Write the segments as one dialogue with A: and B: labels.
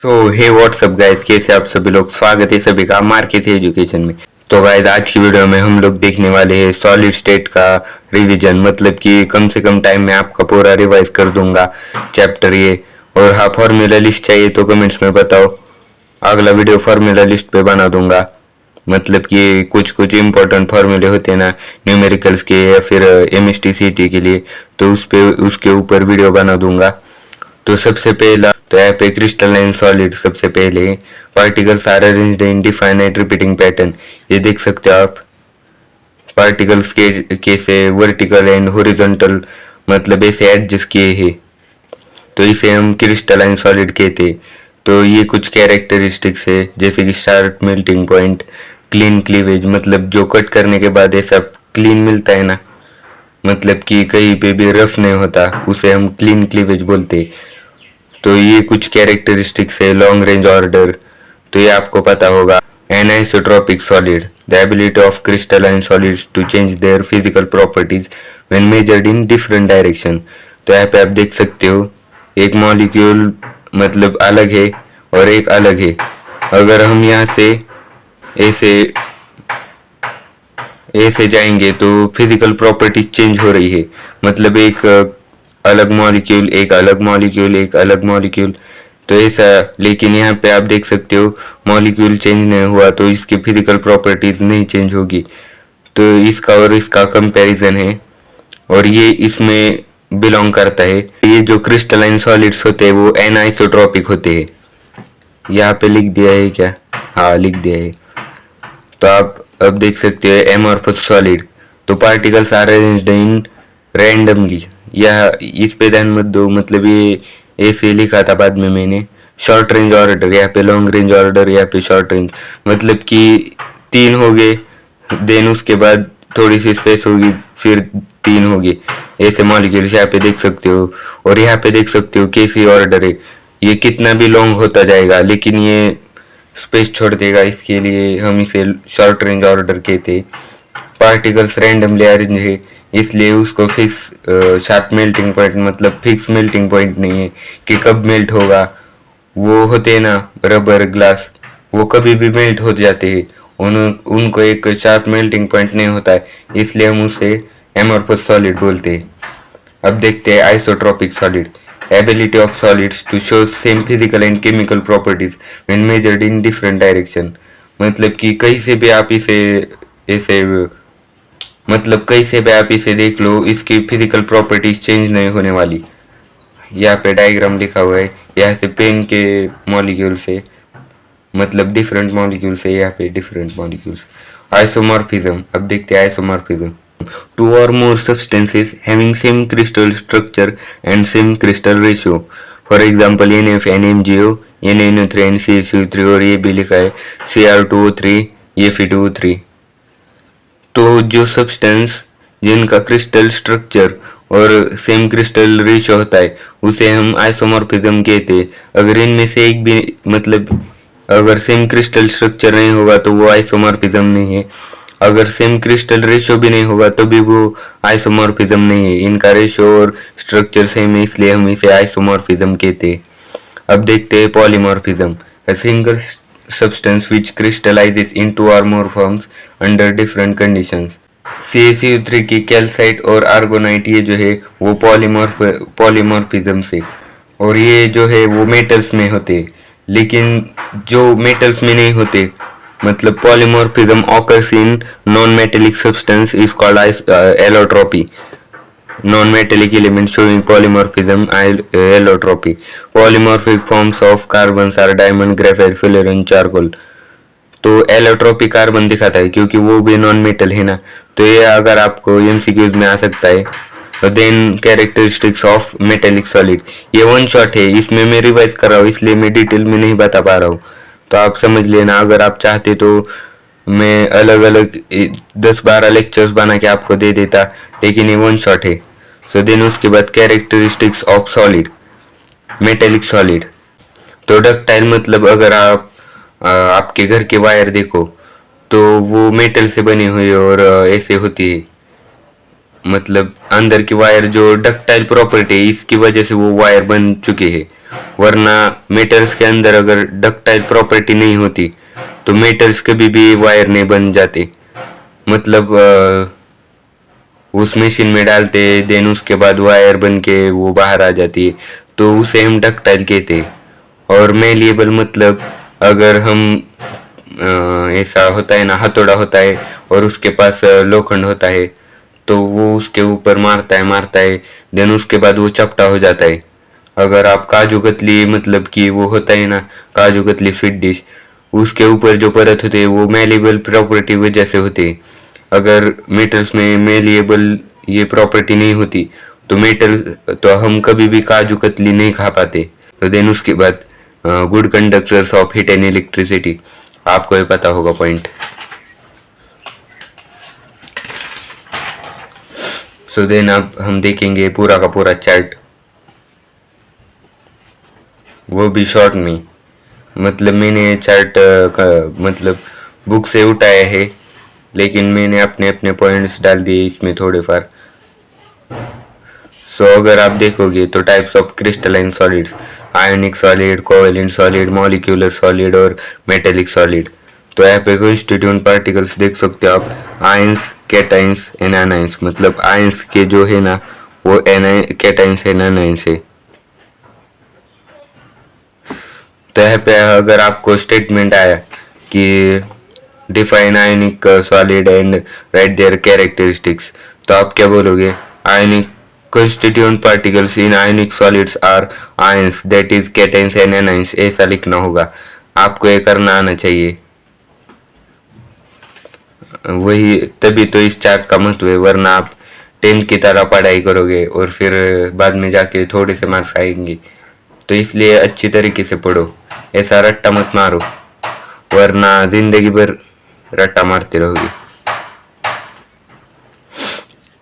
A: तो हे WhatsApp guys, कैसे आप सभी लोग। स्वागत है सभी का मार्केट एजुकेशन में। तो गाइस आज की वीडियो में हम लोग देखने वाले हैं सॉलिड स्टेट का रिवीजन, मतलब कि कम से कम टाइम में आपका पूरा रिवाइज कर दूंगा चैप्टर ये। और हाँ, फॉर्मूला लिस्ट चाहिए तो कमेंट्स में बताओ, अगला वीडियो फॉर्मूला लिस्ट पे बना दूंगा। मतलब कि कुछ कुछ इम्पोर्टेंट फॉर्मूले होते हैं ना न्यूमेरिकल्स के या फिर एमएसटी सीटी के लिए, तो उसके ऊपर वीडियो बना दूंगा। तो सबसे पहला तो यहाँ पे क्रिस्टलाइन सॉलिड सबसे पहले particles are arranged in definite repeating pattern. ये देख सकते हो आप, पार्टिकल्स के कैसे वर्टिकल एंड हॉरिजॉन्टल मतलब ऐसे एडजस्ट किए हैं, तो इसे हम क्रिस्टलाइन सॉलिड कहते हैं। तो ये कुछ कैरेक्टरिस्टिक्स है जैसे कि sharp melting point, clean cleavage, मतलब जो कट करने के बाद ऐसा क्लीन मिलता है ना, मतलब कि कहीं पे भी रफ नहीं होता, उसे हम क्लीन क्लीवेज बोलते हैं। तो ये कुछ कैरेक्टरिस्टिक्स है। लॉन्ग रेंज ऑर्डर, तो ये आपको पता होगा। Anisotropic solid, the ability of crystalline solids to change their physical properties when measured in different direction. तो यहाँ पे आप देख सकते हो एक मॉलिक्यूल मतलब अलग है और एक अलग है। अगर हम यहाँ से ऐसे ऐसे जाएंगे तो फिजिकल प्रॉपर्टीज चेंज हो रही है, मतलब एक अलग मॉलिक्यूल, एक अलग मॉलिक्यूल, एक अलग मॉलिक्यूल, तो ऐसा। लेकिन यहाँ पे आप देख सकते हो मॉलिक्यूल चेंज नहीं हुआ तो इसकी फिजिकल प्रॉपर्टीज नहीं चेंज होगी। तो इसका और इसका कंपैरिजन है और ये इसमें बिलोंग करता है। ये जो क्रिस्टलाइन सॉलिड्स होते हैं वो एनाइसोट्रोपिक होते हैं। यहाँ पे लिख दिया है क्या? हाँ, लिख दिया है। तो आप अब देख सकते हो एमॉर्फस सॉलिड, तो particles are arranged in randomly. या इस पे ध्यान मत दो, मतलब ये ऐसे लिखा था बाद में मैंने। शॉर्ट रेंज ऑर्डर, यहाँ पे लॉन्ग रेंज ऑर्डर, यहाँ पे शॉर्ट रेंज, मतलब कि तीन हो गए, देन उसके बाद थोड़ी सी स्पेस होगी, फिर तीन हो गए, ऐसे मॉलिक्यूल्स यहाँ पे देख सकते हो। और यहाँ पे देख सकते हो कैसी ऑर्डर है, ये कितना भी लॉन्ग होता जाएगा लेकिन ये स्पेस छोड़ देगा, इसके लिए हम इसे शॉर्ट रेंज ऑर्डर कहते। पार्टिकल्स रैंडमली अरेंज है इसलिए उसको फिक्स शार्प मेल्टिंग पॉइंट, मतलब फिक्स मेल्टिंग पॉइंट नहीं है कि कब मेल्ट होगा। वो होते हैं ना रबर ग्लास, वो कभी भी मेल्ट हो जाते हैं, उनको एक शार्प मेल्टिंग पॉइंट नहीं होता है, इसलिए हम उसे एमॉर्फस सॉलिड बोलते हैं। अब देखते हैं isotropic solid, ability of solids to show same physical and chemical properties when measured in different direction. मतलब कि कहीं से भी आप इसे ऐसे, मतलब कहीं से भी आप इसे देख लो, इसकी फिजिकल प्रॉपर्टीज चेंज नहीं होने वाली। यहाँ पे डायग्राम लिखा हुआ है, यहाँ से पेन के मॉलिक्यूल से, मतलब डिफरेंट मॉलिक्यूल से, यहाँ पे डिफरेंट मॉलिक्यूल्स। आइसोमॉर्फिज्म, अब देखते हैं isomorphism. Two or more substances having same crystal structure and same crystal ratio. For example, NF, NMGO, NaNO3 and CaCO3, और ये भी लिखा है Cr2O3, Fe2O3। तो जो सब्सटेंस जिनका क्रिस्टल स्ट्रक्चर और सेम क्रिस्टल रेशियो होता है उसे हम आइसोमॉर्फिज्म कहते हैं। अगर इनमें से एक भी, मतलब अगर सेम क्रिस्टल स्ट्रक्चर नहीं होगा तो वो आइसोमॉर्फिज्म नहीं है, अगर सेम क्रिस्टल रेशियो भी नहीं होगा तो भी वो आइसोमॉर्फिज्म नहीं है। इनका रेशियो और स्ट्रक्चर सेम है इसलिए हम इसे आइसोमॉर्फिज्म कहते हैं। अब देखते हैं polymorphism, a single substance which crystallizes into or more forms under different conditions. CaCO3 की कैल्साइट और आर्गोनाइट ये जो है वो पॉलीमॉर्फिज्म से, और ये जो है वो मेटल्स में होते, लेकिन जो मेटल्स में नहीं होते, मतलब polymorphism occurs in non-metallic substance is called allotropy. Non-metallic element showing polymorphism, allotropy. Polymorphic forms of carbons are diamond, graphite, fullerene, charcoal. तो एलोट्रोपी कार्बन दिखाता है क्योंकि वो भी नॉन मेटल है ना, तो ये अगर आपको एमसीक्यूज में आ सकता है। Then characteristics of metallic solid, ये वन शॉट है, इसमें मैं रिवाइज कर रहा हूँ इसलिए मैं डिटेल में नहीं बता पा रहा हूँ, तो आप समझ लेना। अगर आप चाहते तो मैं अलग अलग 10-12 लेक्चर्स बना के आपको दे देता, लेकिन ये वन शॉट है। सो देन उसके बाद characteristics of solid, metallic solid. तो डक्टाइल, मतलब अगर आप आपके घर के वायर देखो तो वो मेटल से बनी हुई और ऐसे होती है, मतलब अंदर की वायर जो डक्टाइल प्रॉपर्टी है इसकी वजह से वो वायर बन चुके हैं। वरना मेटल्स के अंदर अगर डक्टाइल प्रॉपर्टी नहीं होती तो मेटल्स कभी भी वायर नहीं बन जाते। मतलब उस मशीन में डालते देन उसके बाद वायर बन के वो बाहर आ जाती है, तो उसे हम डक्टाइल कहते हैं। और मेलिएबल मतलब अगर हम ऐसा होता है ना, हथौड़ा होता है और उसके पास लोखंड होता है, तो वो उसके ऊपर मारता है देन उसके बाद वो चपटा हो जाता है। अगर आप काजू कतली मतलब कि वो होता है ना, काजू कतली स्वीट डिश, उसके ऊपर जो परत होते हैं वो मेलिएबल प्रॉपर्टी वजह से होते हैं। अगर मेटल्स में मेलिएबल ये प्रॉपर्टी नहीं होती तो तो हम कभी भी काजू कतली नहीं खा पाते। तो देन उसके बाद good conductors of heat and electricity, आपको ये पता होगा पॉइंट। सो देन अब हम देखेंगे पूरा का पूरा चार्ट, वो भी शॉर्ट में। मतलब मैंने चार्ट मतलब बुक से उठाया है, लेकिन मैंने अपने अपने पॉइंट्स डाल दिए इसमें थोड़े फार। सो अगर आप देखोगे तो types of crystalline solids, ionic solid, covalent solid, molecular solid और मेटेलिक सॉलिड। तो यहाँ पे कॉन्स्टिट्यूएंट पार्टिकल्स देख सकते हो आप, आयंस, कैटाइंस एंड एनाइंस। मतलब आयंस के जो है ना वो कैटाइंस एंड एनाइंस है। तो यहाँ पे अगर आपको स्टेटमेंट आया कि define ionic solid and right there characteristics, तो आप क्या बोलोगे? आयनिक constituent particles in ionic solids are ions, that is cations and anions, ऐसा लिखना होगा। आपको ये करना आना चाहिए, वही तभी तो इस चार्ट का महत्व है। वरना आप 10th की तरह पढ़ाई करोगे और फिर बाद में जाके थोड़े से मार्क्स आएंगे। तो इसलिए अच्छी तरीके से पढ़ो, ऐसा रट्टा मत मारो, वरना जिंदगी भर रट्टा मारते रहोगे।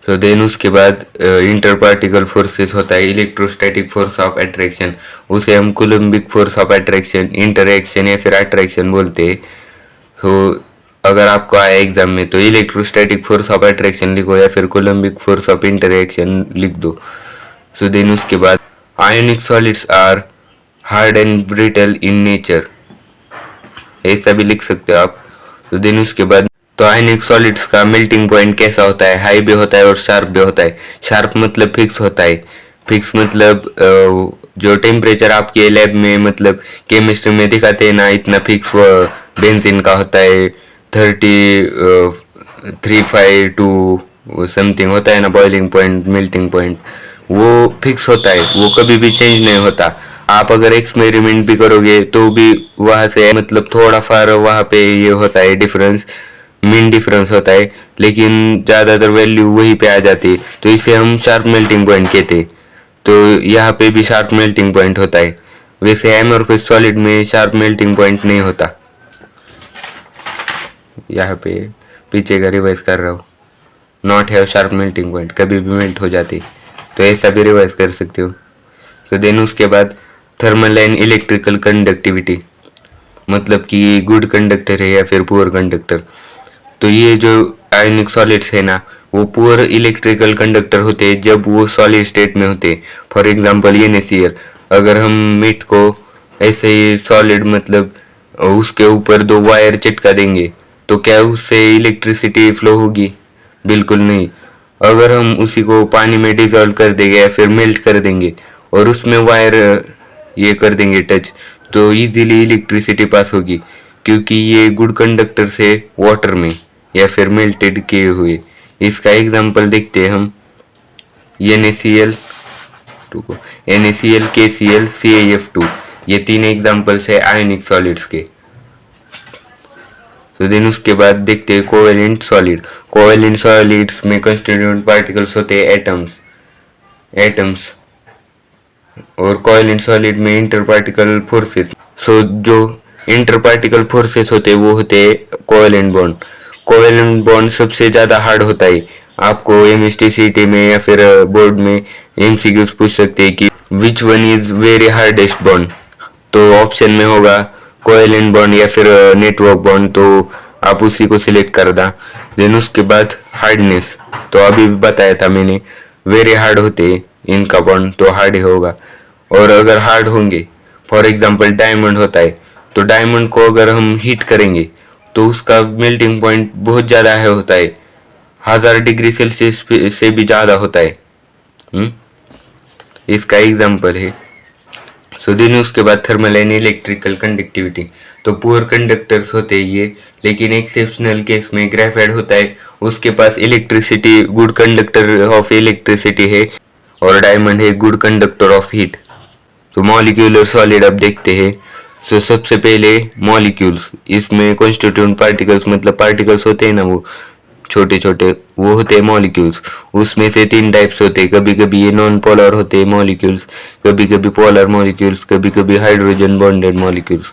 A: तो देन उसके बाद इंटर पार्टिकल फोर्सेस होता है, इलेक्ट्रोस्टैटिक फोर्स ऑफ अट्रैक्शन, उसे हम Coulombic force of attraction, interaction या फिर अट्रैक्शन बोलते हैं। तो अगर आपको आया एग्जाम में तो इलेक्ट्रोस्टैटिक फोर्स ऑफ अट्रैक्शन लिखो या फिर कूलम्बिक फोर्स ऑफ इंटरैक्शन लिख दो। सो देन उसके बाद ionic solids are hard and brittle in nature, ऐसा भी लिख सकते हो आप। तो देन उसके बाद तो आयनिक सॉलिड्स का मेल्टिंग पॉइंट कैसा होता है? हाई भी होता है और शार्प भी होता है। शार्प मतलब फिक्स होता है, फिक्स मतलब जो टेम्परेचर आपके लैब में मतलब केमिस्ट्री में दिखाते हैं ना, इतना फिक्स बेंजीन का होता है 33.5 समथिंग होता है ना बॉइलिंग पॉइंट, मेल्टिंग पॉइंट, वो फिक्स होता है, वो कभी भी चेंज नहीं होता। आप अगर एक्सपेरिमेंट भी करोगे तो भी वहां से मतलब थोड़ा फार वहां पे ये होता है डिफरेंस, मीन डिफरेंस होता है, लेकिन ज़्यादातर वैल्यू वहीं पे आ जाती है। तो इसे हम शार्प मेल्टिंग पॉइंट कहते हैं। तो यहाँ पे भी शार्प मेल्टिंग पॉइंट होता है। वैसे एमोर्फस सॉलिड में शार्प मेल्टिंग पॉइंट नहीं होता। यहाँ पे पीछे का रिवाइज कर रहा हूँ, not have sharp melting point, कभी भी मेल्ट हो जाती, तो ऐसा भी रिवाइज कर सकते हो। तो देन उसके बाद थर्मल एंड इलेक्ट्रिकल कंडक्टिविटी, मतलब कि गुड कंडक्टर है या फिर पुअर कंडक्टर। तो ये जो आयनिक सॉलिड्स है ना वो पुअर इलेक्ट्रिकल कंडक्टर होते हैं जब वो सॉलिड स्टेट में होते हैं। फॉर एग्जांपल NaCl, अगर हम मीट को ऐसे ही सॉलिड मतलब उसके ऊपर 2 वायर चिटका देंगे तो क्या उससे इलेक्ट्रिसिटी फ्लो होगी? बिल्कुल नहीं। अगर हम उसी को पानी में डिजोल्व कर देंगे या फिर मेल्ट कर देंगे और उसमें वायर ये कर देंगे टच, तो इजीली इलेक्ट्रिसिटी पास होगी, क्योंकि ये गुड कंडक्टर से वाटर में या फिर मेल्टेड किए हुए। इसका एग्जांपल देखते हैं हम, NaCl, KCl, CaF2, ये 3 एग्जांपल्स है आयनिक सॉलिड्स के। तो देन उसके बाद देखते हैं कोवेलेंट सॉलिड। कोवेलेंट सॉलिड्स में कंस्टिट्यूएंट पार्टिकल्स होते हैं एटम्स, और कोवेलेंट सॉलिड में इंटर पार्टिकल फोर्सेस। सो जो इंटर पार्टिकल फोर्सेस होते हैं वो होते हैं कोवेलेंट बॉन्ड। कोवेलेंट बॉन्ड सबसे ज्यादा हार्ड होता है। आपको MST में या फिर बोर्ड में MCQs पूछ सकते हैं कि which one is very hardest bond, तो ऑप्शन में होगा कोवेलेंट बॉन्ड या फिर नेटवर्क बॉन्ड, तो आप उसी को सिलेक्ट कर दा। देन उसके बाद हार्डनेस, तो अभी भी बताया था मैंने, वेरी हार्ड होते हैं इनका बॉन्ड, तो हार्ड ही होगा। और अगर हार्ड होंगे, फॉर एग्जांपल डायमंड होता है, तो डायमंड को अगर हम हीट करेंगे तो उसका मेल्टिंग पॉइंट बहुत ज़्यादा है होता है, 1000 डिग्री सेल्सियस से भी ज़्यादा होता है। इसका एग्जांपल है। सो देन उसके बाद थर्मल एंड इलेक्ट्रिकल कंडक्टिविटी, तो पुअर कंडक्टर्स होते हैं ये, लेकिन एक्सेप्शनल केस में ग्रेफाइट होता है, उसके पास electricity, good conductor of electricity है, और डायमंड है गुड कंडक्टर ऑफ हीट। तो मॉलिक्यूलर सॉलिड अब देखते हैं। सो सबसे पहले मॉलिक्यूल्स, इसमें कॉन्स्टिट्यूएंट पार्टिकल्स मतलब पार्टिकल्स होते हैं ना, वो छोटे छोटे, वो होते हैं मॉलिक्यूल्स। उसमें से 3 टाइप्स होते हैं, कभी कभी ये नॉन पोलर होते हैं मॉलिक्यूल्स, कभी कभी पोलर मॉलिक्यूल्स, कभी कभी hydrogen bonded molecules.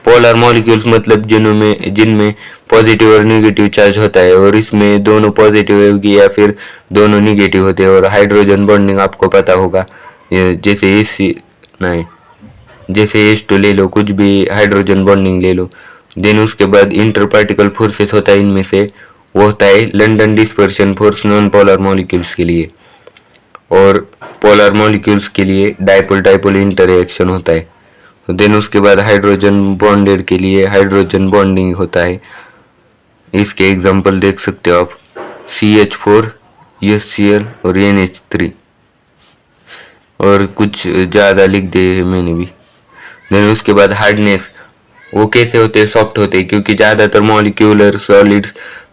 A: Polar molecules मतलब जिनमें पॉजिटिव और नेगेटिव चार्ज होता है, और इसमें दोनों पॉजिटिव होगी या फिर दोनों नेगेटिव होते हैं। और हाइड्रोजन बॉन्डिंग आपको पता होगा, जैसे एसी नहीं, जैसे H2 ले लो, कुछ भी हाइड्रोजन बॉन्डिंग ले लो। देन उसके बाद इंटर पार्टिकल फोर्सेस होता है, इनमें से वो होता है London dispersion force non polar molecules के लिए, और पोलर मॉलिक्यूल्स के लिए डाइपोल डाइपोल इंटरएक्शन होता है। देन उसके बाद हाइड्रोजन बॉन्डेड के लिए हाइड्रोजन बॉन्डिंग होता है। इसके एग्जांपल देख सकते हो आप, CH4, HCl और NH3, और कुछ ज़्यादा लिख दे मैंने भी। देन उसके बाद हार्डनेस, वो कैसे होते हैं, सॉफ्ट होते हैं, क्योंकि ज़्यादातर मॉलिक्यूलर सॉलिड्स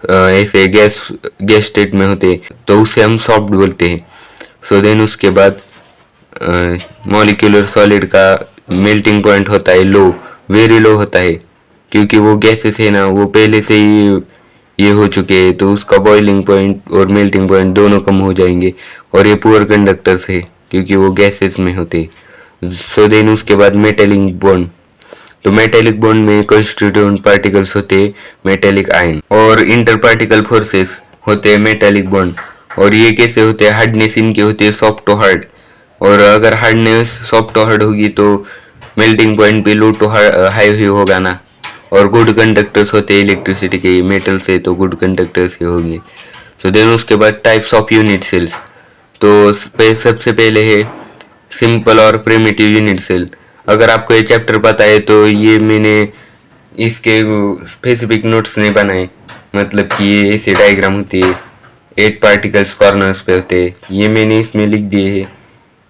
A: ऐसे गैस स्टेट में होते हैं, तो उसे हम सॉफ्ट बोलते हैं। सो देन उसके बाद मॉलिक्यूलर सॉलिड का मेल्टिंग पॉइंट होता है लो, वेरी लो होता है, क्योंकि वो गैसेस है ना, वो पहले से ही ये हो चुके हैं, तो उसका बॉइलिंग पॉइंट और मेल्टिंग पॉइंट दोनों कम हो जाएंगे। और ये पुअर कंडक्टर्स है, क्योंकि वो गैसेस में होते हैं। सो देन उसके बाद मेटेलिक बॉन्ड, तो मेटेलिक बॉन्ड में कंस्टिट्यूएंट पार्टिकल्स होते हैं मेटेलिक आयन, और इंटर पार्टिकल फोर्सेस होते हैं मेटेलिक बॉन्ड। और ये कैसे होते हैं, हार्डनेस इनकी होती है सॉफ्ट टू हार्ड, और अगर हार्डनेस सॉफ्ट टू हार्ड होगी तो मेल्टिंग पॉइंट भी लो टू हाई ही होगा ना। और गुड कंडक्टर्स होते हैं इलेक्ट्रिसिटी के, मेटल से तो गुड कंडक्टर्स ही होंगे। सो देन उसके बाद टाइप्स ऑफ यूनिट सेल्स, तो सबसे पहले है सिंपल और प्रिमिटिव यूनिट सेल। अगर आपको ये चैप्टर पता है तो ये मैंने इसके स्पेसिफिक नोट्स नहीं बनाए, मतलब कि ये ऐसे डायग्राम होती है, 8 पार्टिकल्स कॉर्नर्स पे होते हैं, ये मैंने इसमें लिख दिए है।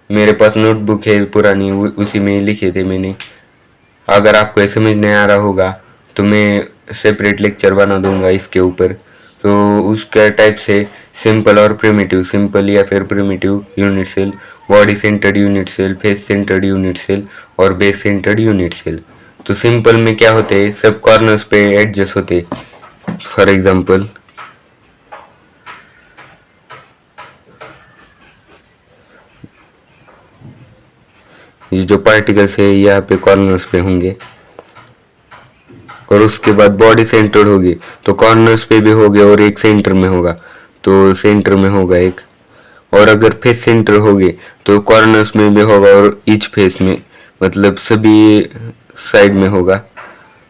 A: मेरे पास नोटबुक है पुरानी, उसी में लिखे थे मैंने। अगर आपको ये समझ नहीं आ रहा होगा तो मैं सेपरेट लेक्चर बना दूंगा इसके ऊपर। तो उसका टाइप से सिंपल और प्रिमिटिव, सिंपल या फिर primitive unit cell, body centred unit cell, face centred unit cell और बेस सेंटर्ड यूनिट सेल। तो सिंपल में क्या होते हैं, सब कॉर्नर्स पे एडजस्ट होते। फॉर एग्जांपल ये जो पार्टिकल्स है यहाँ पे कॉर्नर्स पे होंगे, और उसके बाद बॉडी सेंटर्ड होगी तो कॉर्नर्स पे भी होगे और एक सेंटर में होगा, तो सेंटर में होगा एक। और अगर फेस सेंटर होगे तो कॉर्नर्स में भी होगा और ईच फेस में, मतलब सभी साइड में होगा,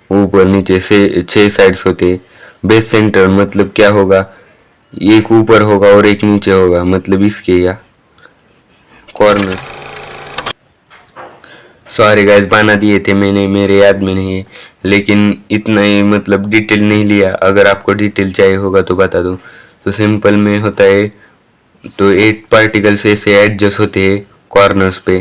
A: ऊपर नीचे से 6 साइड्स होते हैं। बेस सेंटर मतलब क्या होगा, एक ऊपर होगा और एक नीचे होगा, मतलब इसके या कॉर्नर। सॉरी गाइस, बना दिए थे मैंने, मेरे याद में नहीं है, लेकिन इतना ही मतलब डिटेल नहीं लिया। अगर आपको डिटेल चाहिए होगा तो बता दूं। तो सिंपल में होता है, तो 8 पार्टिकल्स ऐसे एडजस्ट होते हैं कॉर्नर्स पे।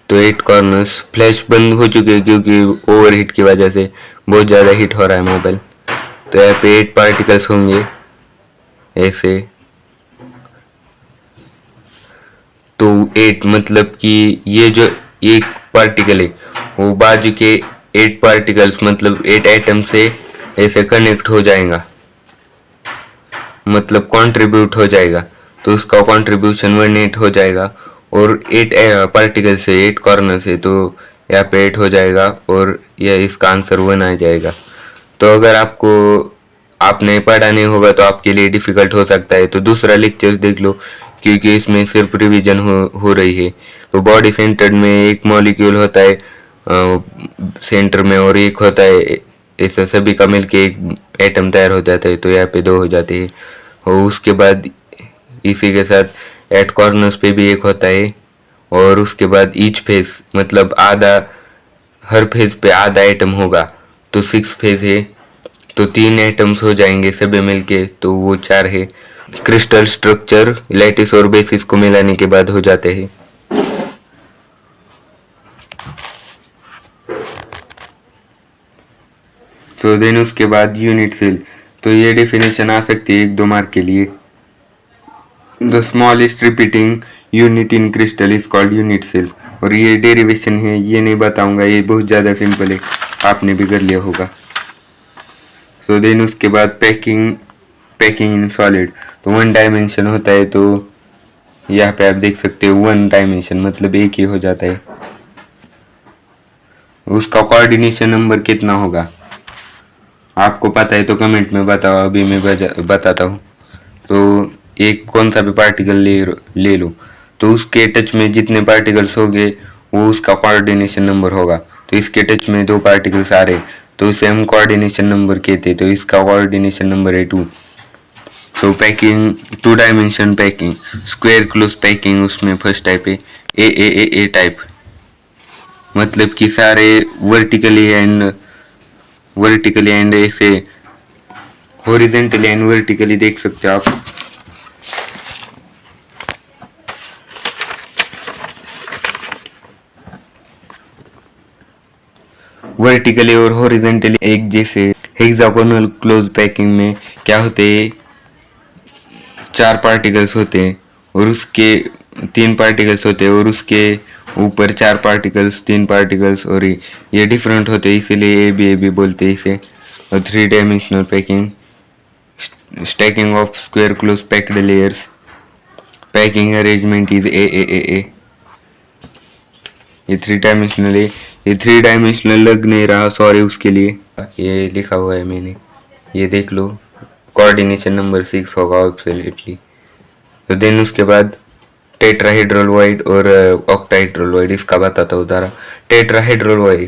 A: तो 8 कॉर्नर्स, फ्लैश बंद हो चुके हैं क्योंकि ओवर हीट की वजह से बहुत ज़्यादा हीट हो रहा है मोबाइल। तो यहाँ पे 8 पार्टिकल्स होंगे ऐसे। तो 8 मतलब कि ये जो एक पार्टिकल है वो बाजू के 8 पार्टिकल्स मतलब 8 एटम से ऐसे कनेक्ट हो जाएगा, मतलब कंट्रीब्यूट हो जाएगा, तो उसका कंट्रीब्यूशन 1/8 हो जाएगा। और 8 पार्टिकल से 8 कॉर्नर से, तो यहाँ पे 8 हो जाएगा और यह इसका आंसर 1 आ जाएगा। तो अगर आपको आपने पढ़ा नहीं होगा तो आपके लिए डिफिकल्ट हो सकता है, तो दूसरा लेक्चर देख लो, क्योंकि इसमें सिर्फ रिवीजन हो रही है। तो बॉडी सेंटर्ड में एक मॉलिक्यूल होता है सेंटर में, और एक होता है ऐसा सभी का मिलके एक एटम तैयार हो जाता है, तो यहाँ पे 2 हो जाते हैं। और उसके बाद इसी के साथ एट कॉर्नर्स पे भी एक होता है, और उसके बाद ईच फेस मतलब आधा, हर फेज पे आधा एटम होगा, तो 6 फेज है, तो 3 एटम्स हो जाएंगे सभी मिलके, तो वो 4 है। क्रिस्टल स्ट्रक्चर लैटिस और बेसिस को मिलाने के बाद हो जाते हैं। तो देन उसके बाद यूनिट सेल, तो ये डेफिनेशन आ सकती है 1-2 मार्क के लिए। The smallest repeating unit in crystal is called unit cell, और ये डेरिवेशन है, ये नहीं बताऊंगा, ये बहुत ज़्यादा सिंपल है, आपने भी कर लिया होगा। सो देन उसके बाद पैकिंग इन सॉलिड, तो 1 डायमेंशन होता है, तो यहाँ पे आप देख सकते हो 1 डायमेंशन मतलब एक ही हो जाता है। उसका कोऑर्डिनेशन नंबर कितना होगा आपको पता है तो कमेंट में बताओ, अभी मैं बताता हूँ। तो एक कौन सा भी पार्टिकल ले लो, तो उसके टच में जितने पार्टिकल्स होंगे वो उसका कोऑर्डिनेशन नंबर होगा। तो इसके टच में 2 पार्टिकल्स आ रहे, तो इसे हम कोऑर्डिनेशन नंबर कहते हैं, तो इसका कोऑर्डिनेशन नंबर है 2। तो packing 2 dimension packing, square close packing उसमें फर्स्ट टाइप है, ए टाइप, मतलब कि सारे वर्टिकली एंड ऐसे हॉरिजॉन्टली एंड वर्टिकली देख सकते हो आप। वर्टिकली और हॉरिजॉन्टली एक जैसे। हेक्सागोनल क्लोज पैकिंग में क्या होते हैं, 4 पार्टिकल्स होते हैं और उसके 3 पार्टिकल्स होते हैं, और उसके ऊपर 4 पार्टिकल्स, 3 पार्टिकल्स, और ये डिफरेंट होते हैं, इसीलिए ए बी बोलते हैं इसे। और 3 dimensional packing, stacking of square close packed layers, packing arrangement is a. ये 3 डायमेंशनल है, ये 3 डायमेंशनल लग नहीं रहा, सॉरी उसके लिए, ये लिखा हुआ है मैंने, ये देख लो, कोऑर्डिनेशन नंबर 6 होगा एब्सोल्युटली। तो देन उसके बाद टेट्राहेड्रल और ऑक्टाहेड्रल, इसका बताता हूँ जरा। टेट्राहेड्रल,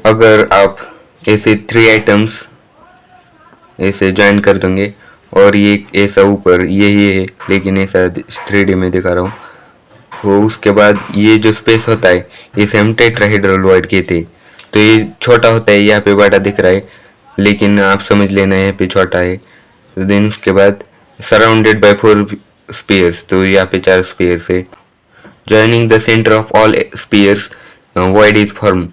A: अगर आप ऐसे 3 आइटम्स ऐसे ज्वाइन कर देंगे, और ये ऐसा ऊपर ये है, लेकिन ऐसा 3D में दिखा रहा हूँ, तो उसके बाद ये जो स्पेस होता है इसे हम टेट्राहेड्रल कहते हैं। तो ये छोटा होता है, यहाँ पे बड़ा दिख रहा है, लेकिन आप समझ लेना यहाँ पे छोटा है। तो देन उसके बाद सराउंडेड बाय 4 स्पेयर्स, तो यहाँ पे 4 स्पेयर्स है। Joining the centre of all spheres void is form,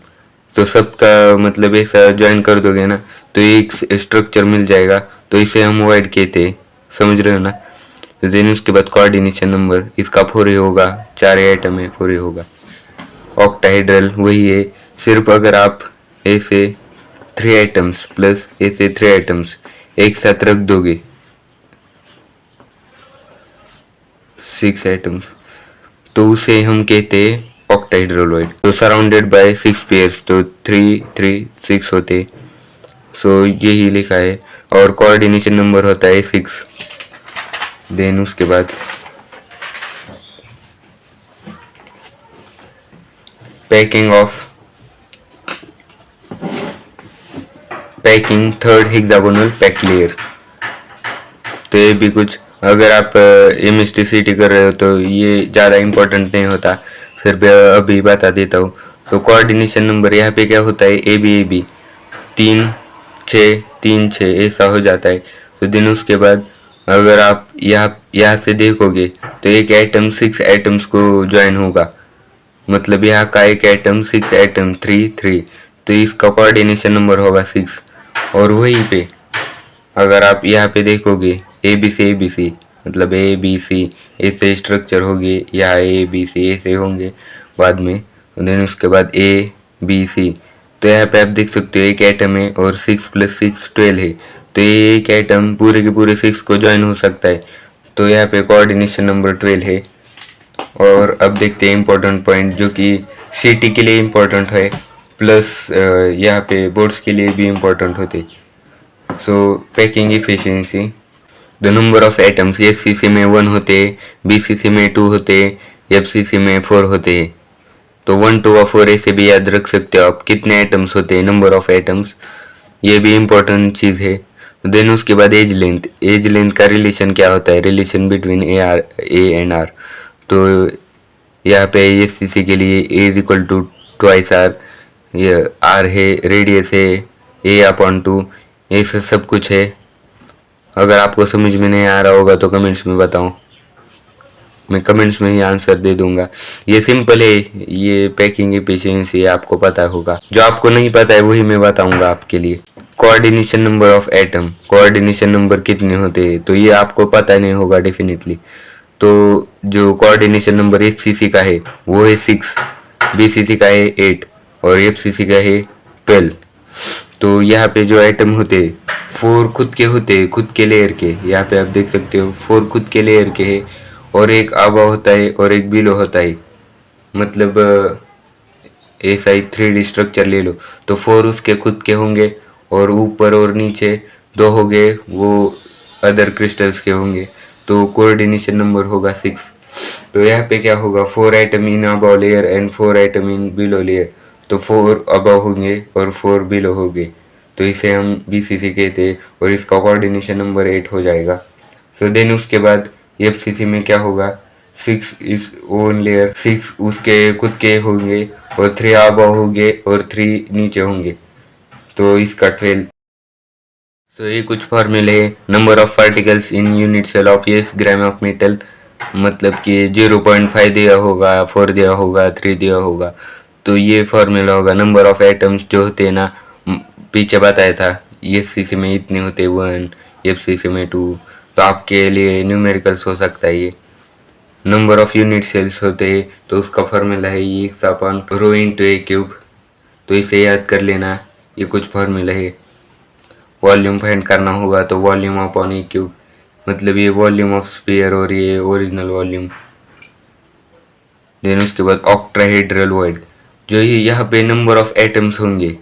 A: तो सबका मतलब ऐसा ज्वाइन कर दोगे ना तो एक स्ट्रक्चर मिल जाएगा, तो इसे हम वॉइड कहते हैं, समझ रहे हो ना। तो देन उसके बाद कोऑर्डिनेशन नंबर इसका 4 ही होगा, 4 आइटम है, 4 ही होगा। ऑक्टाहेड्रल वही है, सिर्फ अगर आप ऐसे 3 आइटम्स प्लस ऐसे 3 आइटम्स एक साथ रख दोगे, 6 आइटम्स, तो उसे हम कहते हैं ऑक्टाहेड्रल। तो सराउंडेड बाय 6 पेयर्स, तो 3 3 6 होते, सो यही लिखा है, और कोऑर्डिनेशन नंबर होता है 6। देन उसके बाद packing third hexagonal packed layer, तो ये भी कुछ, अगर आप एमएसटीसीटी कर रहे हो तो ये ज़्यादा इम्पोर्टेंट नहीं होता, फिर भी अभी बता देता हूँ। तो कोऑर्डिनेशन नंबर यहाँ पे क्या होता है, ए बी 3 6 3 6 ऐसा हो जाता है। तो दिन उसके बाद अगर आप यहाँ से देखोगे तो एक आइटम 6 आइटम्स को ज्वाइन होगा, मतलब यहाँ का एक आइटम 6 आइटम 3 3, तो इसका कोऑर्डिनेशन नंबर होगा 6। और वहीं पे अगर आप यहाँ पे देखोगे ए बी सी मतलब ए बी सी ऐसे स्ट्रक्चर होगी, यहाँ ए बी सी ऐसे होंगे बाद में, देन उसके बाद ए बी सी, तो यहाँ पे आप देख सकते हो एक आइटम है और 6 + 6 12 है, तो ये एक आइटम पूरे के पूरे 6 को ज्वाइन हो सकता है, तो यहाँ पे कोऑर्डिनेशन नंबर 12 है। और अब देखते हैं इम्पोर्टेंट पॉइंट जो कि सिटी के लिए इम्पोर्टेंट है, प्लस यहाँ पे बोर्ड्स के लिए भी इम्पोर्टेंट होते। सो packing efficiency, the number of items, SCC में 1 होते, बीसीसी में 2 होते, एफसीसी में 4 होते, तो 1 2 और 4 ऐसे भी याद रख सकते हो आप, कितने आइटम्स होते हैं, नंबर ऑफ आइटम्स, ये भी इम्पोर्टेंट चीज़ है। देन उसके बाद एज लेंथ का रिलेशन क्या होता है, relation between A and R. तो यहाँ पे एस सी सी के लिए A is equal to twice R, ये आर है रेडियस है ए अपॉन टू, ऐसा सब कुछ है। अगर आपको समझ में नहीं आ रहा होगा तो कमेंट्स में बताओ, मैं कमेंट्स में ही आंसर दे दूंगा। ये सिंपल है, ये पैकिंग एफिशिएंसी आपको पता होगा, जो आपको नहीं पता है वही मैं बताऊंगा आपके लिए। Coordination number of atom, coordination number कितने होते हैं तो ये आपको पता नहीं होगा डेफिनेटली। तो जो कोऑर्डिनेशन नंबर एचसीसी का है वो है 6, बीसीसी का है 8 और एफसीसी का है 12। तो यहाँ पे जो एटम होते 4 खुद के होते हैं, खुद के लेयर के, यहाँ पे आप देख सकते हो 4 खुद के लेयर के है और एक आबा होता है और एक बिलो होता है। मतलब ऐसा ही 3D स्ट्रक्चर ले लो तो 4 उसके खुद के होंगे और ऊपर और नीचे 2 हो गए वो अदर क्रिस्टल्स के होंगे, तो कोऑर्डिनेशन नंबर होगा 6। तो यहाँ पे क्या होगा, 4 atom in above layer and 4 atom in below layer, तो 4 अबव होंगे और 4 बिलो होंगे, तो इसे हम बीसीसी कहते हैं और इसका कोऑर्डिनेशन नंबर 8 हो जाएगा। सो देन उसके बाद एफसीसी में क्या होगा, 6 इज ओन लेयर, 6 उसके खुद के होंगे और 3 अबव होंगे और 3 नीचे होंगे, तो इसका 12। सो ये कुछ फॉर्मूले है। Number of particles in unit cell of S gram of metal, मतलब कि 0.5 दिया होगा, 4 दिया होगा, 3 दिया होगा, तो ये फॉर्मूला होगा। नंबर ऑफ एटम्स जो होते हैं ना, पीछे बताया था, एस में इतने होते 1, एफ में 2, तो आपके लिए न्यूमेरिकल्स हो सकता है ये। नंबर ऑफ यूनिट सेल्स होते हैं तो उसका फॉर्मूला है ये एक्स अपन रो इंटू ए क्यूब, तो इसे याद कर लेना, ये कुछ फॉर्मूला है। वॉल्यूम फाइंड करना होगा तो वॉल्यूम अपॉन ए क्यूब, मतलब ये वॉल्यूम ऑफ स्फीयर और ये ओरिजिनल वॉल्यूम। देन उसके बाद ऑक्टाहेड्रल वॉइड, जो ये यहाँ पे नंबर ऑफ एटम्स होंगे,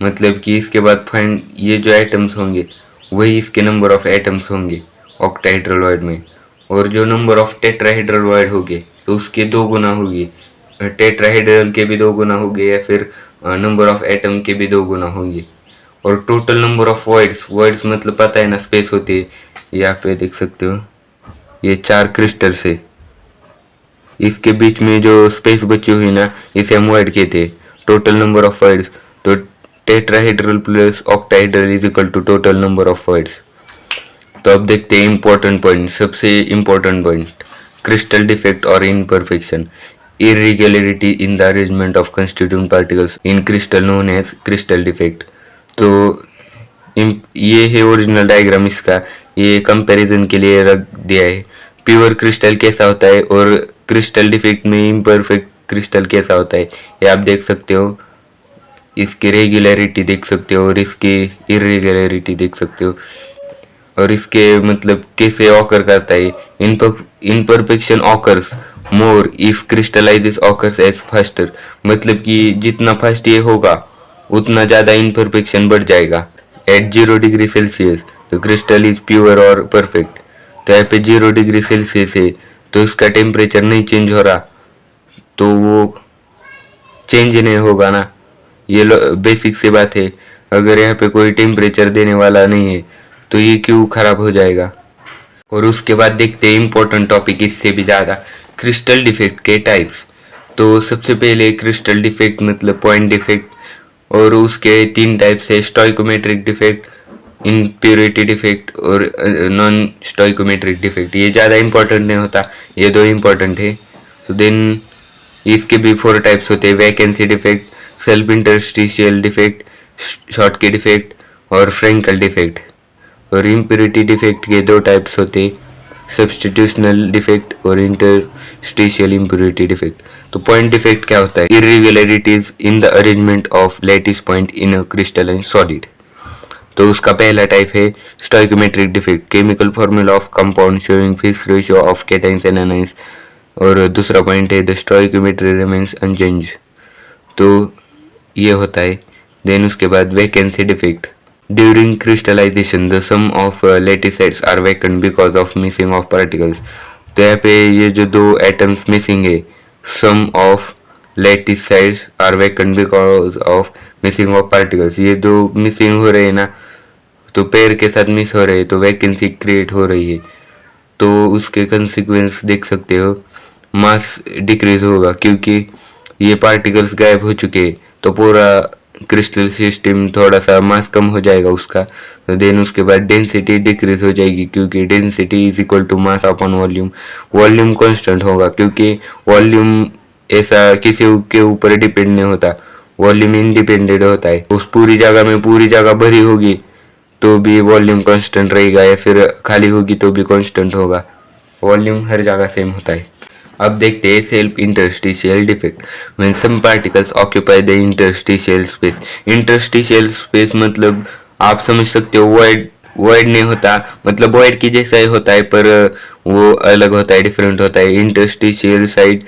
A: मतलब कि इसके बाद फाइंड ये जो एटम्स होंगे वही इसके नंबर ऑफ एटम्स होंगे ऑक्टाहेड्रल वॉइड में, और जो नंबर ऑफ टेट्राहेड्रल वॉइड होंगे तो उसके 2 गुना होगी, टेट्राहेड्रल के भी 2 गुना होंगे या फिर नंबर ऑफ एटम के भी 2 गुना होंगे। और टोटल नंबर ऑफ वर्ड्स मतलब पता है ना, स्पेस होती है, यहाँ पे देख सकते हो ये 4 क्रिस्टल से, इसके बीच में जो स्पेस बची हुई ना इसे हम वर्ड कहते हैं। टोटल नंबर ऑफ वर्ड्स, तो tetrahedral plus octahedral is equal to total number of voids. तो अब देखते हैं इंपॉर्टेंट पॉइंट, सबसे इंपॉर्टेंट पॉइंट, क्रिस्टल डिफेक्ट और imperfection, irregularity in the arrangement of constituent particles in crystal known as crystal defect। तो ये है ओरिजिनल डायग्राम इसका, ये कंपैरिजन के लिए रख दिया है। प्योर क्रिस्टल कैसा होता है और क्रिस्टल डिफेक्ट में इम्परफेक्ट क्रिस्टल कैसा होता है, ये आप देख सकते हो। इसकी रेगुलरिटी देख सकते हो और इसकी इरेगुलरिटी देख सकते हो, और इसके मतलब कैसे ऑकर करता है। Imperfection occurs more if crystallises occurs as faster, मतलब कि जितना फास्ट ये होगा उतना ज़्यादा इनपरफेक्शन बढ़ जाएगा। एट 0 डिग्री सेल्सियस तो क्रिस्टल इज प्योर और परफेक्ट, तो यहाँ पे 0 डिग्री सेल्सियस है तो इसका टेम्परेचर नहीं चेंज हो रहा, तो वो चेंज नहीं होगा ना, ये बेसिक सी बात है। अगर यहाँ पे कोई टेम्परेचर देने वाला नहीं है तो ये क्यों खराब हो जाएगा। और उसके बाद देखते हैं इम्पोर्टेंट टॉपिक इससे भी ज़्यादा, क्रिस्टल डिफेक्ट के टाइप्स। तो सबसे पहले क्रिस्टल डिफेक्ट मतलब पॉइंट डिफेक्ट, और उसके 3 टाइप्स है, स्टोइकोमेट्रिक डिफेक्ट, इम्प्योरिटी डिफेक्ट और नॉन स्टोइकोमेट्रिक डिफेक्ट। ये ज़्यादा इंपॉर्टेंट नहीं होता, ये 2 इंपॉर्टेंट है। तो देन इसके भी 4 टाइप्स होते हैं, vacancy defect, self interstitial defect, Schottky defect और फ्रेंकल डिफेक्ट। और इम्प्योरिटी डिफेक्ट के 2 टाइप्स होते हैं, सब्स्टिट्यूशनल डिफेक्ट और इंटरस्टिशियल इम्प्योरिटी डिफेक्ट। तो पॉइंट डिफेक्ट क्या होता है, irregularities in the arrangement of lattice point in a crystalline solid. तो उसका पहला टाइप है stoichiometric defect, chemical formula of compound showing fix ratio of cations and anions. और दूसरा पॉइंट है द स्टोइकोमेट्री रिमेन्स अनचेंज्ड, तो ये होता है। देन उसके बाद vacancy defect, during crystallization the some of lattice sites are vacant because of missing of particles. तो यहाँ पे ये जो 2 एटम्स मिसिंग है, some of lattice sites are vacant because of missing of particles, ये 2 मिसिंग हो रहे हैं ना, तो पेयर के साथ मिस हो रहे हैं तो वैकेंसी क्रिएट हो रही है। तो उसके कंसिक्वेंस देख सकते हो, मास डिक्रीज होगा क्योंकि ये पार्टिकल्स गायब हो चुके हैं, तो पूरा क्रिस्टल सिस्टम थोड़ा सा मास कम हो जाएगा उसका। तो देन उसके बाद डेंसिटी डिक्रीज हो जाएगी क्योंकि density is equal to mass upon volume. Volume constant होगा क्योंकि वॉल्यूम ऐसा किसी के ऊपर डिपेंड नहीं होता, वॉल्यूम इंडिपेंडेंट होता है। उस पूरी जगह में पूरी जगह भरी होगी तो भी वॉल्यूम कांस्टेंट रहेगा, या फिर खाली होगी तो भी कांस्टेंट होगा। वॉल्यूम हर जगह सेम होता है। अब देखते हैं self interstitial defect. When some particles occupy the interstitial space. Interstitial space मतलब आप समझ सकते हो वॉइड, वॉइड नहीं होता, मतलब वॉइड की जैसा ही होता है पर वो अलग होता है, डिफरेंट होता है। इंटरस्टिशियल साइड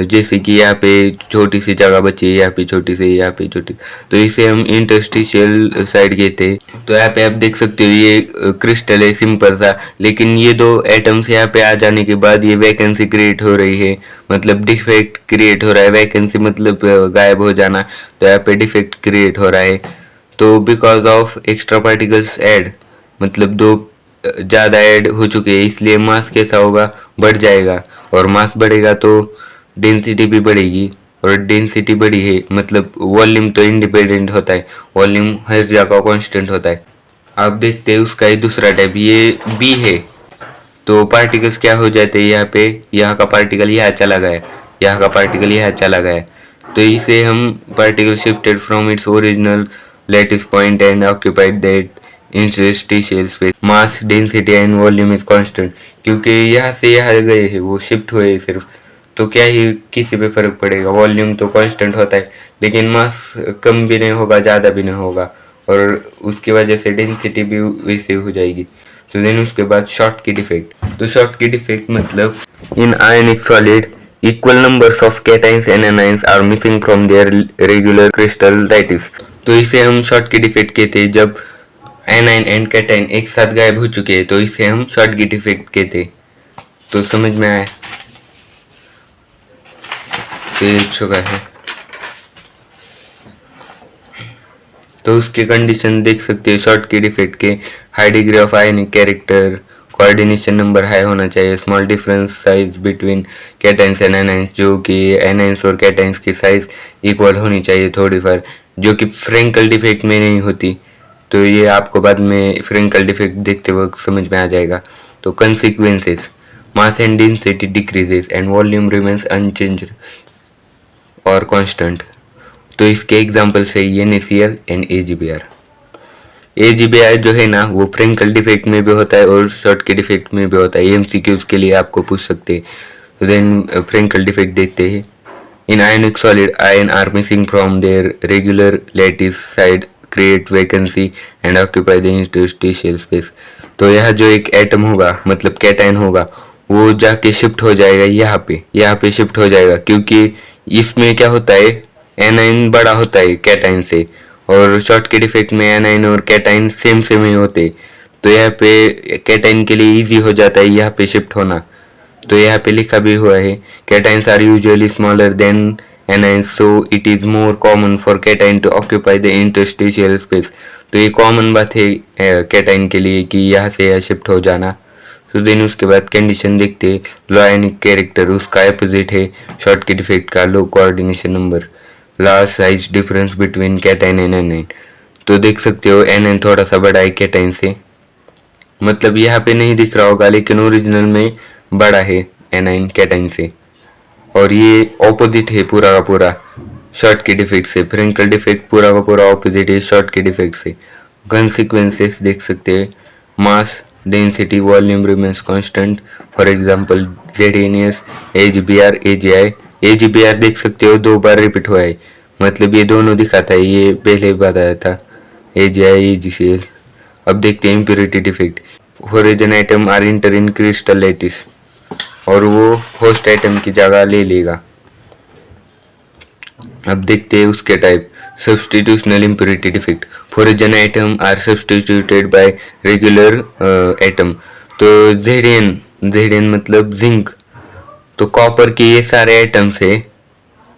A: जैसे कि यहाँ पे छोटी सी जगह बची है, यहाँ पे छोटी सी, यहाँ पे छोटी, तो इसे हम इंटरस्टिशियल साइड कहते हैं। तो यहाँ पे आप देख सकते हो ये क्रिस्टल है सिंपल सा, लेकिन ये दो एटम्स यहाँ पे आ जाने के बाद ये वैकेंसी क्रिएट हो रही है, मतलब डिफेक्ट क्रिएट हो रहा है। वैकेंसी मतलब गायब हो जाना, तो यहाँ पे डिफेक्ट क्रिएट हो रहा है। तो because of extra particles add, मतलब दो ज़्यादा ऐड हो चुके हैं, इसलिए मास कैसा होगा, बढ़ जाएगा। और मास बढ़ेगा तो डेंसिटी भी बढ़ेगी, और डेंसिटी बढ़ी है मतलब वॉल्यूम तो इंडिपेंडेंट होता है, वॉल्यूम हर जगह कांस्टेंट होता है। आप देखते हैं उसका ही दूसरा टाइप, ये बी है। तो पार्टिकल्स क्या हो जाते हैं, यहाँ पे यहाँ का पार्टिकल यहाँ चला गया, यहाँ का पार्टिकल यहाँ चला गया, तो इसे हम particle shifted from its original lattice point and occupied that interstitial space, mass density and volume is constant. क्योंकि यहाँ से यहाँ गए हैं, वो शिफ्ट हुए सिर्फ, तो क्या ही किसी पे फर्क पड़ेगा, वॉल्यूम तो कांस्टेंट होता है, लेकिन मास कम भी नहीं होगा ज़्यादा भी नहीं होगा, और उसकी वजह से डेंसिटी भी वैसे हो जाएगी। तो देन उसके बाद शॉर्ट की डिफेक्ट। तो शॉर्ट की डिफेक्ट मतलब in ionic solid equal numbers of cations and anions are missing from their regular crystal lattice. तो इसे हम शॉर्ट की डिफेक्ट कहते हैं। जब एनाइन एंड कैटाइन एक साथ गायब हो चुके हैं तो इसे हम शॉर्ट की डिफेक्ट कहते हैं। तो समझ में आया, तो ये चुका है। तो उसके कंडीशन देख सकते हैं शॉर्ट की डिफेक्ट के, high degree of ionic character, coordination number high होना चाहिए, small difference size between cations and anions, जो कि एनाइंस और कैटाइंस की साइज इक्वल होनी चाहिए थोड़ी फार, जो कि फ्रेंकल डिफेक्ट में नहीं होती। तो ये आपको बाद में फ्रेंकल डिफेक्ट देखते वक्त समझ में आ जाएगा। तो consequences, mass and density decreases and volume remains unchanged और कांस्टेंट। तो इसके एग्जांपल्स है NaCl एंड AgBr। AgBr जो है ना वो फ्रेंकल डिफेक्ट में भी होता है और शॉर्ट के डिफेक्ट में भी होता है, MCQs के लिए आपको पूछ सकते हैं। तो देन फ्रेंकल डिफेक्ट देखते हैं। In ionic solid ion are missing from their regular lattice site create vacancy and occupy the interstitial space. तो यह जो एक एटम होगा मतलब कैटायन होगा वो जाके शिफ्ट हो जाएगा यहाँ पे शिफ्ट हो जाएगा, क्योंकि इसमें क्या होता है एनाइन बड़ा होता है कैटाइन से, और शॉर्ट के डिफेक्ट में एनाइन और कैटाइन सेम सेम ही होते, तो यहाँ पे कैटाइन के लिए इजी हो जाता है यहाँ पे शिफ्ट होना। तो यहाँ पे लिखा भी हुआ है cations are usually smaller than anions, so it is more common for cation to occupy the interstitial space. तो ये कॉमन बात है कैटाइन के लिए कि यहाँ से यहाँ शिफ्ट हो जाना। तो देन उसके बाद कंडीशन देखते हैं, लो आयनिक कैरेक्टर उसका अपोजिट है शॉर्ट के डिफेक्ट का, low coordination number, large size difference between cation and anion. तो देख सकते हो एनाइन थोड़ा सा बड़ा है कैटाइन से, मतलब यहाँ पे नहीं दिख रहा होगा लेकिन ओरिजिनल में बड़ा है एनाइन कैटाइन से, और ये ऑपोजिट है पूरा का पूरा शॉर्ट के डिफेक्ट से। फ्रेंकल डिफेक्ट पूरा का पूरा ऑपोजिट है शॉर्ट के डिफेक्ट से। कंसिक्वेंसेस देख सकते हैं, mass density volume remains constant, for example ZnS AgBr AgI। AgBr देख सकते हो 2 बार रिपीट हुआ है, मतलब ये दोनों दिखाता है, ये पहले बताया था AgI AgCl। अब देखते हैं impurity defect, foreign atom are enter in crystal lattice, और वो होस्ट आइटम की जगह ले लेगा। अब देखते हैं उसके type, substitutional impurity defect, foreign atom are substituted by regular atom. तो जेडियन मतलब जिंक, तो कॉपर के ये सारे आइटम्स है,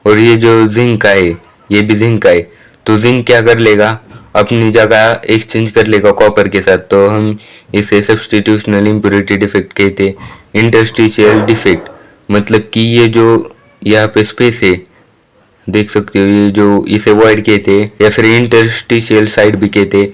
A: और ये जो जिंक का है ये भी जिंक का है, तो जिंक क्या कर लेगा, अपनी जगह एक्सचेंज कर लेगा कॉपर के साथ, तो हम इसे सब्स्टिट्यूशनल इम्प्योरिटी डिफेक्ट कहते हैं। इंटरस्टिशियल डिफेक्ट मतलब कि ये जो यहाँ पे स्पेस है देख सकते हो, ये जो इसे वॉइड कहते हैं या फिर इंटरस्टिशियल साइड भी कहते हैं।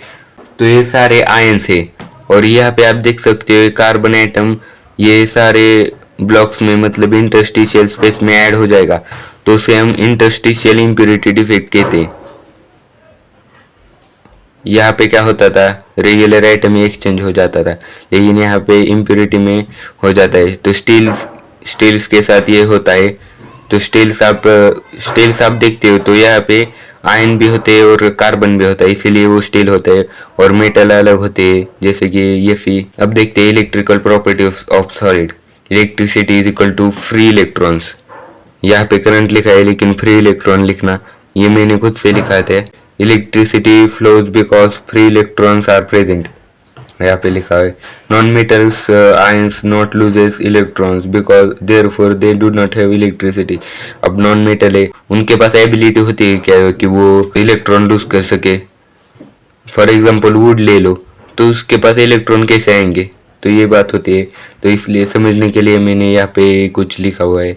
A: तो ये सारे आयंस है और यहाँ पे आप देख सकते हो कार्बन एटम ये सारे ब्लॉक्स में मतलब इंटरस्टिशियल स्पेस में ऐड हो जाएगा, तो उसे हम इंटरस्टिशियल इम्प्योरिटी डिफेक्ट कहते हैं। यहाँ पे क्या होता था, रेगुलर आइटम एक्सचेंज हो जाता था, लेकिन यहाँ पे इम्प्योरिटी में हो जाता है। तो स्टील्स के साथ ये होता है। तो स्टील्स आप देखते हो तो यहाँ पे आयन भी होते हैं और कार्बन भी होता है, इसीलिए वो स्टील होता है। और मेटल अलग होते हैं जैसे कि ये फी। अब देखते हैं electrical property of solid. Electricity is equal to free electrons. यहाँ पे करंट लिखा है लेकिन फ्री इलेक्ट्रॉन लिखना ये मैंने खुद से लिखा था। Electricity flows because free electrons are present, यहाँ पे लिखा है। Non metals ions not loses electrons because therefore they do not have electricity. अब नॉन मेटल है, उनके पास एबिलिटी होती है क्या कि वो इलेक्ट्रॉन लूज कर सके। फॉर एग्जाम्पल वुड ले लो, तो उसके पास इलेक्ट्रॉन कैसे आएंगे, तो ये बात होती है। तो इसलिए समझने के लिए मैंने यहाँ पे कुछ लिखा हुआ है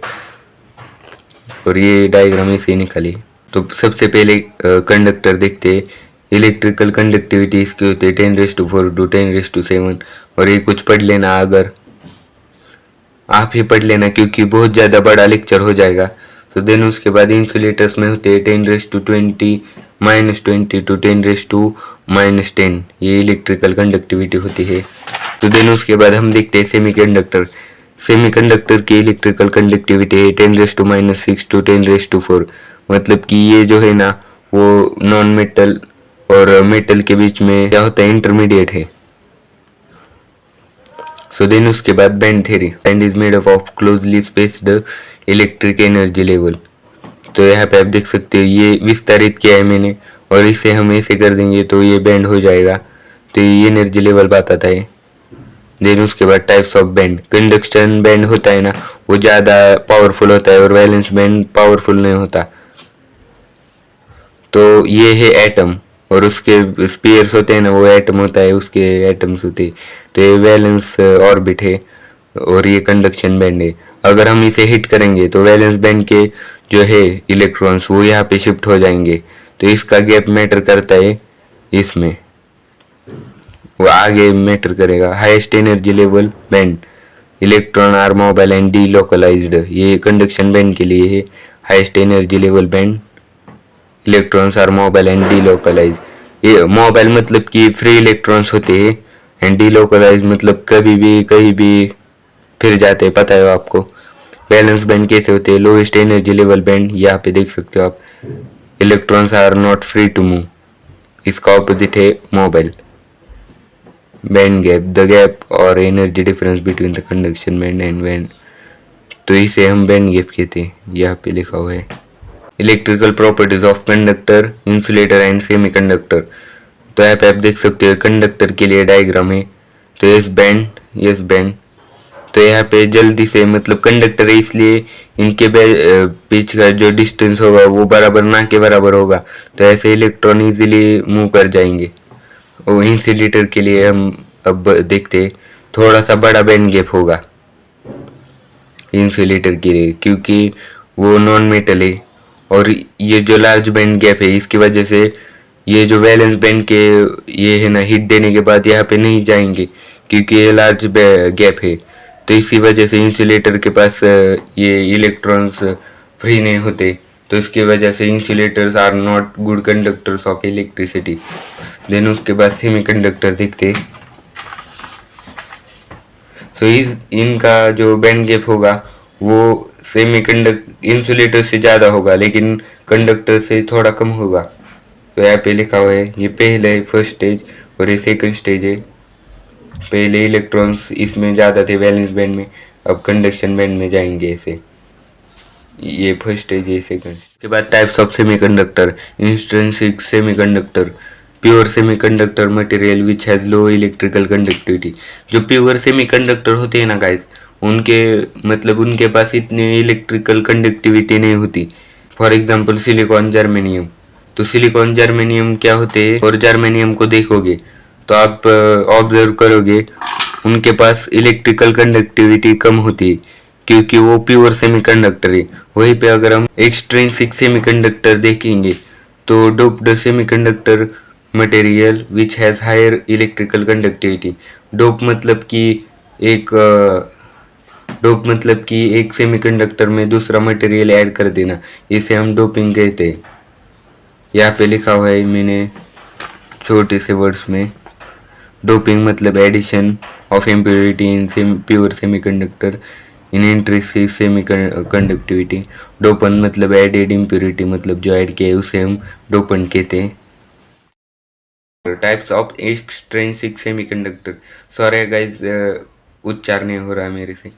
A: और ये डायग्राम ऐसे निकाली। तो सबसे पहले कंडक्टर देखते हैं। इलेक्ट्रिकल कंडक्टिविटी इसके होते हैं 10⁻⁴ टू 10⁻⁷। और ये कुछ पढ़ लेना, अगर आप ही पढ़ लेना क्योंकि बहुत ज़्यादा बड़ा लेक्चर हो जाएगा। तो देन उसके बाद इंसुलेटर्स में होते हैं 10⁻20 -20 टू 10⁻⁻10, ये इलेक्ट्रिकल कंडक्टिविटी होती है। तो देन उसके बाद हम देखते हैं सेमीकंडक्टर। सेमीकंडक्टर की इलेक्ट्रिकल कंडक्टिविटी है 10⁻⁻6 टू 10⁻⁴। मतलब कि ये जो है ना वो नॉन मेटल और मेटल के बीच में क्या होता है, इंटरमीडिएट है। सो देन उसके बाद band theory. Band is made up of closely spaced electric energy level. तो यहाँ पे आप देख सकते हो ये विस्तारित किया है मैंने, और इसे हम ऐसे कर देंगे तो ये बैंड हो जाएगा। तो ये एनर्जी लेवल बताता है। देन उसके बाद types of band. Conduction band होता है ना वो ज़्यादा पावरफुल होता है और वैलेंस बैंड पावरफुल नहीं होता। तो ये है एटम और उसके स्पीयर्स होते हैं ना वो एटम होता है, उसके एटम्स होते हैं। तो ये वैलेंस ऑर्बिट है और ये कंडक्शन बैंड है। अगर हम इसे हिट करेंगे तो वैलेंस बैंड के जो है इलेक्ट्रॉन्स वो यहाँ पे शिफ्ट हो जाएंगे। तो इसका गैप मैटर करता है, इसमें वो आगे मैटर करेगा। Highest energy level band, electron are mobile and delocalised, ये कंडक्शन बैंड के लिए है। Highest energy level band, electrons are mobile and delocalise. ये मोबाइल मतलब कि फ्री इलेक्ट्रॉन्स होते हैं एंड डीलोकलाइज मतलब कभी भी कहीं भी फिर जाते हैं, पता है आपको। बैलेंस बैंड कैसे होते हैं, लोएस्ट एनर्जी लेवल बैंड, यहाँ पे देख सकते हो आप, electrons are not free to move, इसका ऑपोजिट है mobile. Band gap, the gap or energy difference between the conduction band and band, तो इसे हम बैंड गैप कहते हैं, यहाँ पे लिखा हुआ है। Electrical properties of conductor, insulator and semiconductor. तो यहाँ पे आप देख सकते हो कंडक्टर के लिए डायग्राम है। तो यस बैंड। तो यहाँ पे जल्दी से मतलब कंडक्टर है इसलिए इनके बीच का जो डिस्टेंस होगा वो बराबर ना के बराबर होगा, तो ऐसे इलेक्ट्रॉन इजीली मूव कर जाएंगे। और इंसुलेटर के लिए हम अब देखते हैं थोड़ा सा बड़ा बैंड गैप होगा इंसुलेटर के लिए, क्योंकि वो नॉन मेटल है। और ये जो लार्ज बैंड गैप है इसकी वजह से ये जो वैलेंस बैंड के ये है ना हिट देने के बाद यहाँ पे नहीं जाएंगे क्योंकि ये लार्ज गैप है। तो इसी वजह से इंसुलेटर के पास ये इलेक्ट्रॉन्स फ्री नहीं होते, तो इसकी वजह से insulators are not good conductors of electricity. Then उसके बाद सेमीकंडक्टर देखते। सो इनका जो बैंड गैप होगा वो इंसुलेटर से ज़्यादा होगा लेकिन कंडक्टर से थोड़ा कम होगा। तो यहाँ पे लिखा हुआ है ये पहले फर्स्ट स्टेज और ये सेकंड स्टेज है। पहले इलेक्ट्रॉन्स इसमें ज़्यादा थे वैलेंस बैंड में, अब कंडक्शन बैंड में जाएंगे ऐसे। ये फर्स्ट स्टेज है, सेकंड के बाद types of semiconductor. Intrinsic semiconductor, pure semiconductor material which has low electrical conductivity. जो प्योर सेमीकंडक्टर होते हैं ना गाइस, उनके मतलब उनके पास इतनी इलेक्ट्रिकल कंडक्टिविटी नहीं होती। For example silicon, germanium. तो सिलिकॉन जर्मेनियम क्या होते हैं और जर्मेनियम को देखोगे तो आप ऑब्जर्व करोगे उनके पास इलेक्ट्रिकल कंडक्टिविटी कम होती है क्योंकि वो प्योर सेमीकंडक्टर है। वहीं पे अगर हम एक्सट्रिंसिक सेमीकंडक्टर देखेंगे तो doped semiconductor material which has higher electrical conductivity. Dope मतलब कि एक डोप मतलब कि एक सेमीकंडक्टर में दूसरा मटेरियल ऐड कर देना, इसे हम डोपिंग कहते हैं। यहाँ पे लिखा हुआ है मैंने छोटे से वर्ड्स में, डोपिंग मतलब addition of impurity in pure semiconductor in intrinsic semiconductivity. Dopant मतलब एडेड इम्प्योरिटी, मतलब जो ऐड किया है उसे हम डोपन कहते हैं। Types of extrinsic semiconductor, sorry guys उच्चार नहीं हो रहा है मेरे से।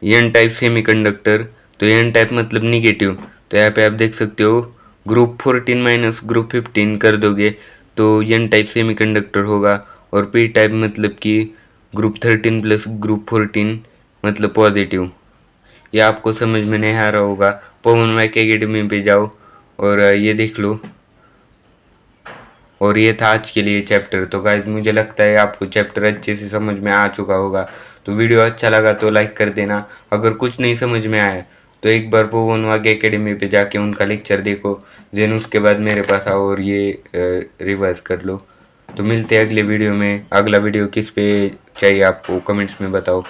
A: एन टाइप सेमीकंडक्टर, तो एन टाइप मतलब निगेटिव, तो यहाँ पे आप देख सकते हो ग्रुप 14 माइनस ग्रुप 15 कर दोगे तो एन टाइप सेमीकंडक्टर होगा। और पी टाइप मतलब कि ग्रुप 13 प्लस ग्रुप 14 मतलब पॉजिटिव। ये आपको समझ में नहीं आ रहा होगा, पवन वाइक एकेडमी पे जाओ और ये देख लो। और ये था आज के लिए चैप्टर। तो गाइज मुझे लगता है आपको चैप्टर अच्छे से समझ में आ चुका होगा। तो वीडियो अच्छा लगा तो लाइक कर देना। अगर कुछ नहीं समझ में आया तो एक बार पवन वाघ एकेडमी पे जाके उनका लेक्चर देखो, देन उसके बाद मेरे पास आओ और ये रिवाइज कर लो। तो मिलते हैं अगले वीडियो में। अगला वीडियो किस पे चाहिए आपको कमेंट्स में बताओ।